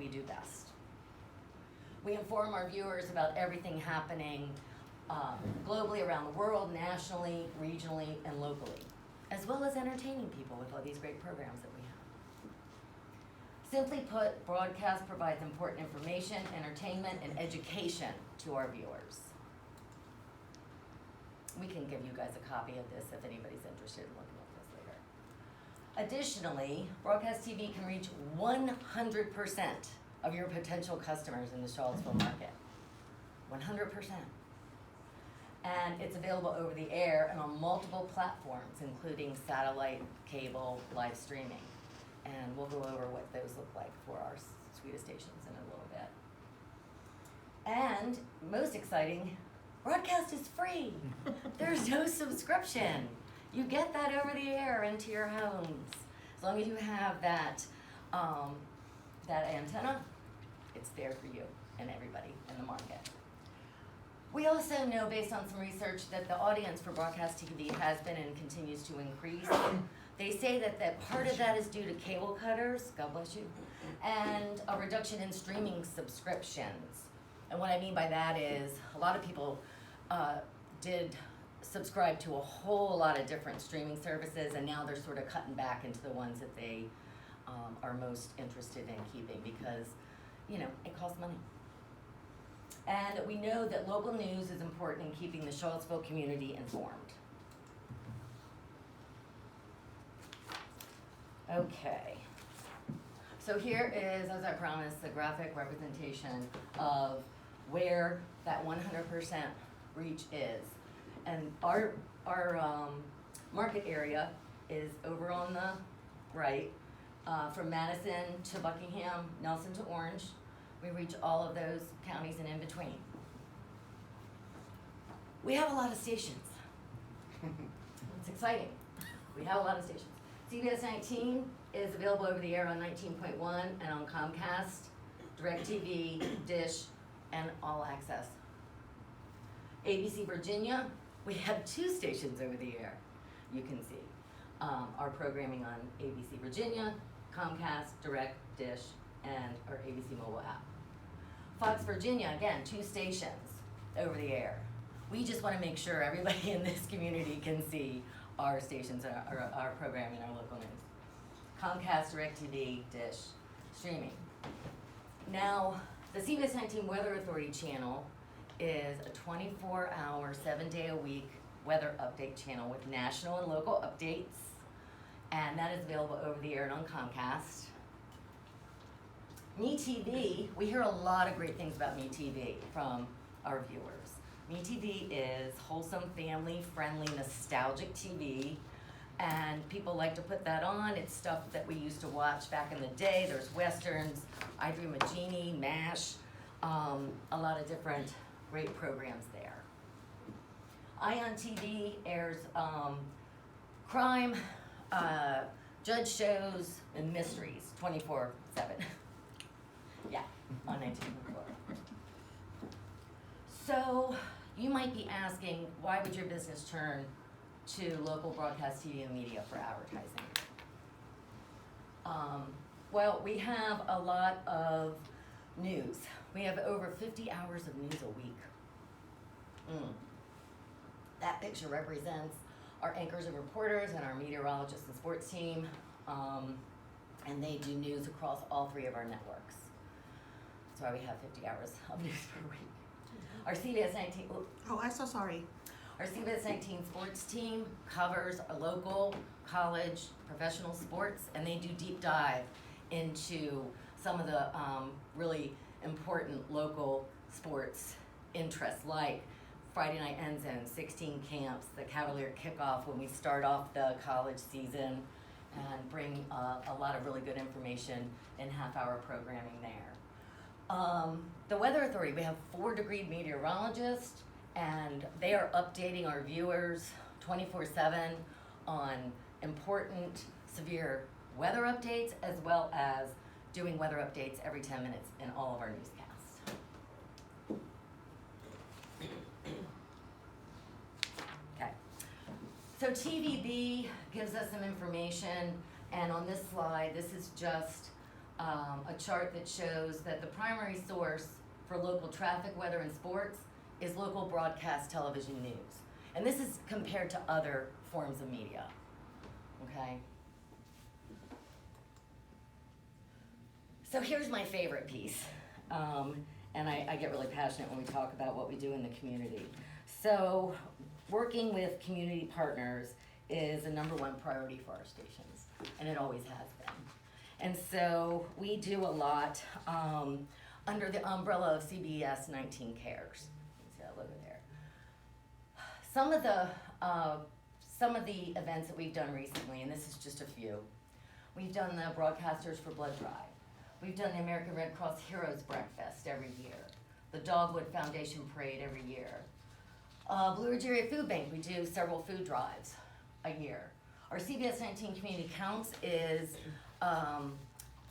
you do best. We inform our viewers about everything happening globally, around the world, nationally, regionally, and locally, as well as entertaining people with all these great programs that we have. Simply put, broadcast provides important information, entertainment, and education to our viewers. We can give you guys a copy of this if anybody's interested in looking at this later. Additionally, broadcast TV can reach 100% of your potential customers in the Charlottesville market. 100%. And it's available over the air and on multiple platforms, including satellite, cable, live streaming. And we'll go over what those look like for our suite of stations in a little bit. And most exciting, broadcast is free. There's no subscription. You get that over the air into your homes. As long as you have that antenna, it's there for you and everybody in the market. We also know, based on some research, that the audience for broadcast TV has been and continues to increase. They say that part of that is due to cable cutters, God bless you, and a reduction in streaming subscriptions. And what I mean by that is a lot of people did subscribe to a whole lot of different streaming services, and now they're sort of cutting back into the ones that they are most interested in keeping because, it costs money. And we know that local news is important in keeping the Charlottesville community informed. Okay. So here is, as I promised, the graphic representation of where that 100% reach is. And our market area is over on the right, from Madison to Buckingham, Nelson to Orange. We reach all of those counties and in between. We have a lot of stations. It's exciting. We have a lot of stations. CBS 19 is available over the air on 19.1 and on Comcast, DirecTV, Dish, and All Access. ABC Virginia, we have 2 stations over the air. You can see our programming on ABC Virginia, Comcast, Direct, Dish, and our ABC mobile app. Fox Virginia, again, 2 stations over the air. We just want to make sure everybody in this community can see our stations, our programming, our local news. Comcast, DirecTV, Dish, streaming. Now, the CBS 19 Weather Authority channel is a 24-hour, 7-day-a-week weather update channel with national and local updates, and that is available over the air and on Comcast. MeTV, we hear a lot of great things about MeTV from our viewers. MeTV is wholesome, family-friendly, nostalgic TV, and people like to put that on. It's stuff that we used to watch back in the day. There's westerns, I Dream of Jeannie, MASH, a lot of different great programs there. Ion TV airs crime, judge shows, and mysteries 24/7. Yeah, on 19.4. So you might be asking, why would your business turn to local broadcast TV and media for advertising? Well, we have a lot of news. We have over 50 hours of news a week. That picture represents our anchors and reporters and our meteorologists and sports team, and they do news across all 3 of our networks. That's why we have 50 hours of news per week. Our CBS 19, I'm so sorry. Our CBS 19 sports team covers local, college, professional sports, and they do deep dive into some of the really important local sports interests, like Friday night end zone, 16 camps, the Cavalier kickoff when we start off the college season, and bring a lot of really good information in half-hour programming there. The Weather Authority, we have 4-degree meteorologists, and they are updating our viewers 24/7 on important severe weather updates, as well as doing weather updates every 10 minutes in all of our newscasts. Okay, so TVB gives us some information, and on this slide, this is just a chart that shows that the primary source for local traffic, weather, and sports is local broadcast television news. And this is compared to other forms of media, okay? So here's my favorite piece, and I get really passionate when we talk about what we do in the community. So working with community partners is a number 1 priority for our stations, and it always has been. And so we do a lot under the umbrella of CBS 19 Cares. You see that logo there. Some of the events that we've done recently, and this is just a few. We've done the Broadcasters for Blood Drive. We've done the American Red Cross Heroes Breakfast every year. The Dogwood Foundation Parade every year. Blue Ridge Area Food Bank, we do several food drives a year. Our CBS 19 Community Counts is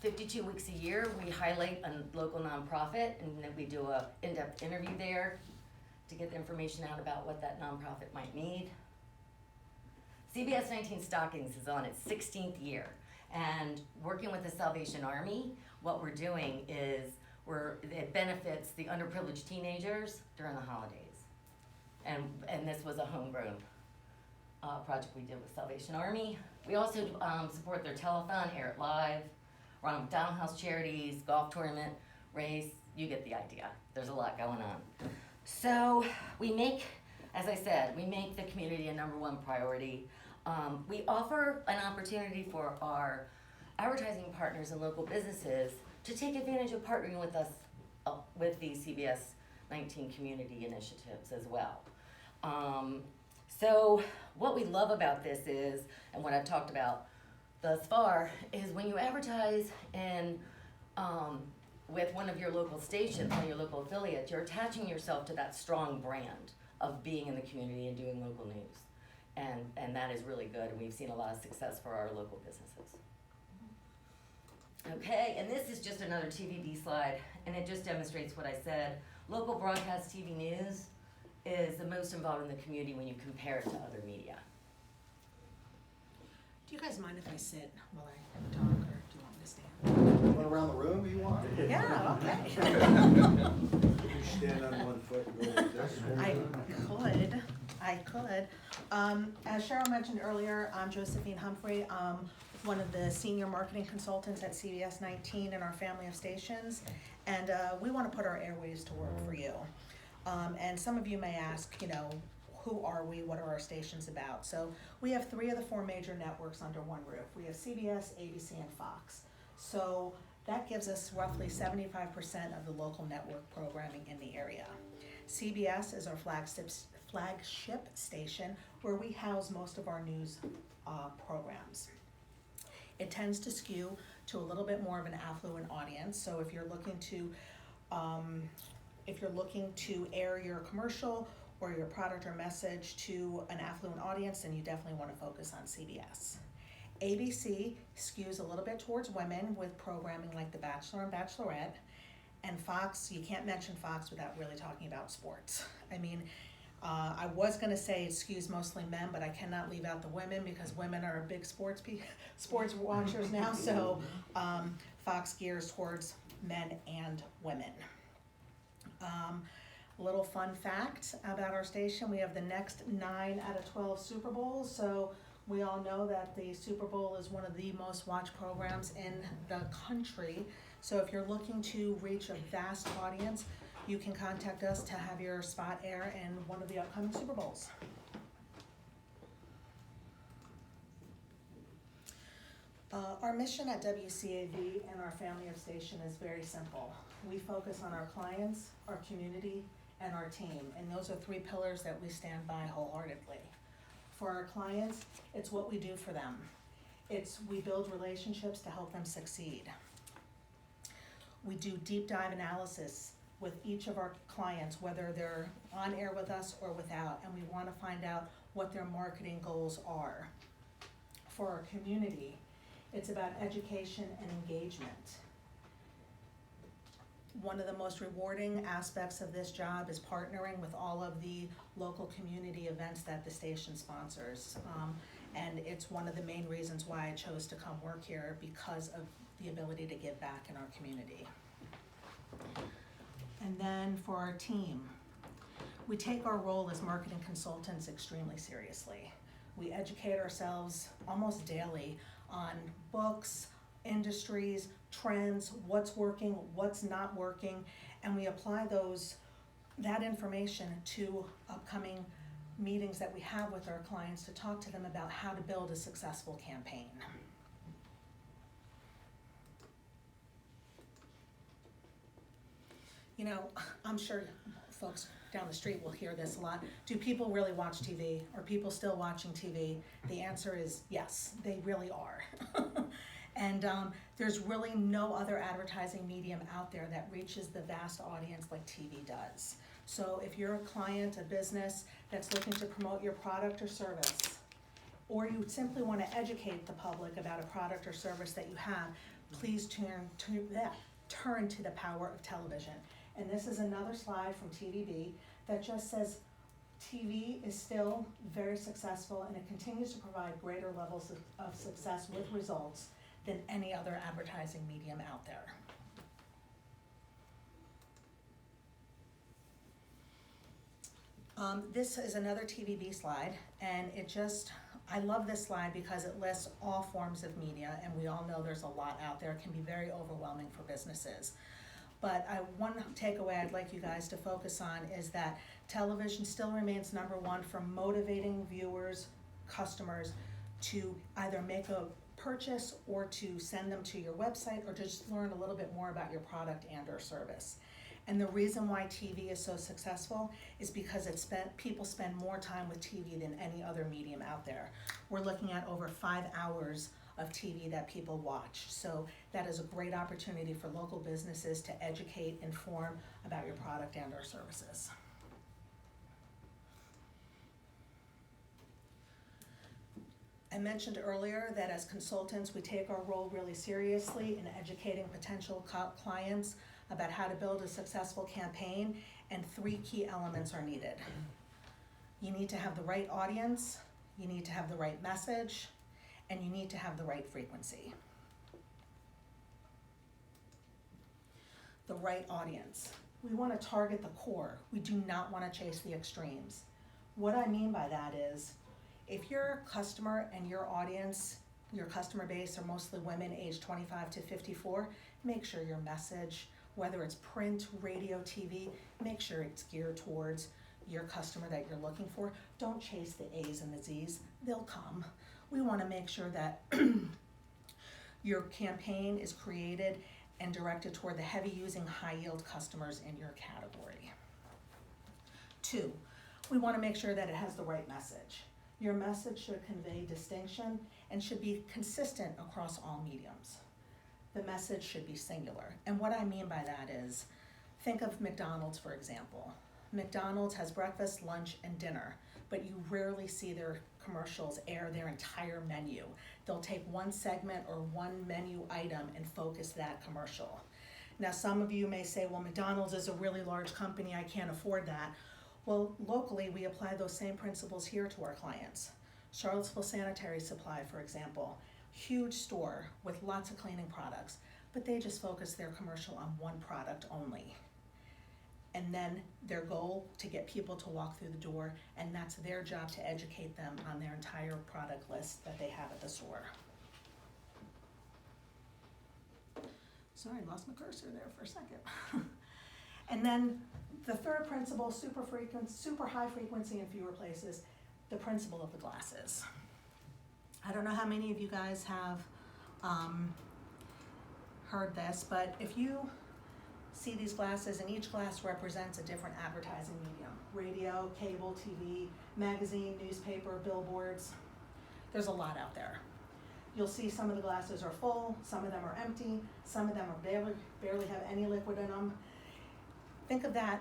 52 weeks a year. We highlight a local nonprofit, and then we do a in-depth interview there to get the information out about what that nonprofit might need. CBS 19 Stockings is on its 16th year, and working with the Salvation Army, what we're doing is it benefits the underprivileged teenagers during the holidays. And this was a homegrown project we did with Salvation Army. We also support their telethon, air it live, run McDonald House charities, golf tournament, race, you get the idea. There's a lot going on. So we make, as I said, we make the community a number 1 priority. We offer an opportunity for our advertising partners and local businesses to take advantage of partnering with us with these CBS 19 community initiatives as well. So what we love about this is, and what I've talked about thus far, is when you advertise and with one of your local stations, one of your local affiliates, you're attaching yourself to that strong brand of being in the community and doing local news. And that is really good, and we've seen a lot of success for our local businesses. Okay, and this is just another TVB slide, and it just demonstrates what I said. Local broadcast TV news is the most involved in the community when you compare it to other media. Do you guys mind if I sit while I talk, or do you want me to stand? Run around the room if you want. Yeah, okay. You stand on one foot and go like this. I could. As Cheryl mentioned earlier, I'm Josephine Humphrey. One of the senior marketing consultants at CBS 19 and our family of stations, and we want to put our airwaves to work for you. And some of you may ask, who are we? What are our stations about? So we have 3 of the 4 major networks under one roof. We have CBS, ABC, and Fox. So that gives us roughly 75% of the local network programming in the area. CBS is our flagship station where we house most of our news programs. It tends to skew to a little bit more of an affluent audience. So if you're looking to air your commercial or your product or message to an affluent audience, then you definitely want to focus on CBS. ABC skews a little bit towards women with programming like The Bachelor and Bachelorette. And Fox, you can't mention Fox without really talking about sports. I mean, I was going to say it skews mostly men, but I cannot leave out the women because women are big sports watchers now. So Fox gears towards men and women. Little fun fact about our station, we have the next 9 out of 12 Super Bowls. So we all know that the Super Bowl is one of the most watched programs in the country. So if you're looking to reach a vast audience, you can contact us to have your spot air in one of the upcoming Super Bowls. Our mission at WCAV and our family of station is very simple. We focus on our clients, our community, and our team, and those are 3 pillars that we stand by wholeheartedly. For our clients, it's what we do for them. We build relationships to help them succeed. We do deep dive analysis with each of our clients, whether they're on air with us or without, and we want to find out what their marketing goals are. For our community, it's about education and engagement. One of the most rewarding aspects of this job is partnering with all of the local community events that the station sponsors. And it's one of the main reasons why I chose to come work here, because of the ability to give back in our community. And then for our team, we take our role as marketing consultants extremely seriously. We educate ourselves almost daily on books, industries, trends, what's working, what's not working, and we apply that information to upcoming meetings that we have with our clients to talk to them about how to build a successful campaign. You know, I'm sure folks down the street will hear this a lot. Do people really watch TV? Are people still watching TV? The answer is yes, they really are. And there's really no other advertising medium out there that reaches the vast audience like TV does. So if you're a client, a business that's looking to promote your product or service, or you simply want to educate the public about a product or service that you have, please turn to the power of television. And this is another slide from TVB that just says TV is still very successful and it continues to provide greater levels of success with results than any other advertising medium out there. This is another TVB slide, and I love this slide because it lists all forms of media, and we all know there's a lot out there. It can be very overwhelming for businesses. But one takeaway I'd like you guys to focus on is that television still remains number one for motivating viewers, customers, to either make a purchase or to send them to your website or to just learn a little bit more about your product and or service. And the reason why TV is so successful is because people spend more time with TV than any other medium out there. We're looking at over 5 hours of TV that people watch. So that is a great opportunity for local businesses to educate, inform about your product and or services. I mentioned earlier that as consultants, we take our role really seriously in educating potential clients about how to build a successful campaign, and 3 key elements are needed. You need to have the right audience, you need to have the right message, and you need to have the right frequency. The right audience. We want to target the core. We do not want to chase the extremes. What I mean by that is, if your customer and your audience, your customer base are mostly women aged 25 to 54, make sure your message, whether it's print, radio, TV, make sure it's geared towards your customer that you're looking for. Don't chase the A's and the Z's, they'll come. We want to make sure that your campaign is created and directed toward the heavy using, high yield customers in your category. 2, we want to make sure that it has the right message. Your message should convey distinction and should be consistent across all mediums. The message should be singular. And what I mean by that is, think of McDonald's, for example. McDonald's has breakfast, lunch, and dinner, but you rarely see their commercials air their entire menu. They'll take one segment or one menu item and focus that commercial. Now, some of you may say, well, McDonald's is a really large company, I can't afford that. Well, locally, we apply those same principles here to our clients. Charlottesville Sanitary Supply, for example, huge store with lots of cleaning products, but they just focus their commercial on one product only. And then their goal to get people to walk through the door, and that's their job to educate them on their entire product list that they have at the store. Sorry, I lost my cursor there for a second. And then the third principle, super high frequency in fewer places, the principle of the glasses. I don't know how many of you guys have heard this, but if you see these glasses, and each glass represents a different advertising medium: radio, cable, TV, magazine, newspaper, billboards. There's a lot out there. You'll see some of the glasses are full, some of them are empty, some of them are barely have any liquid in them. Think of that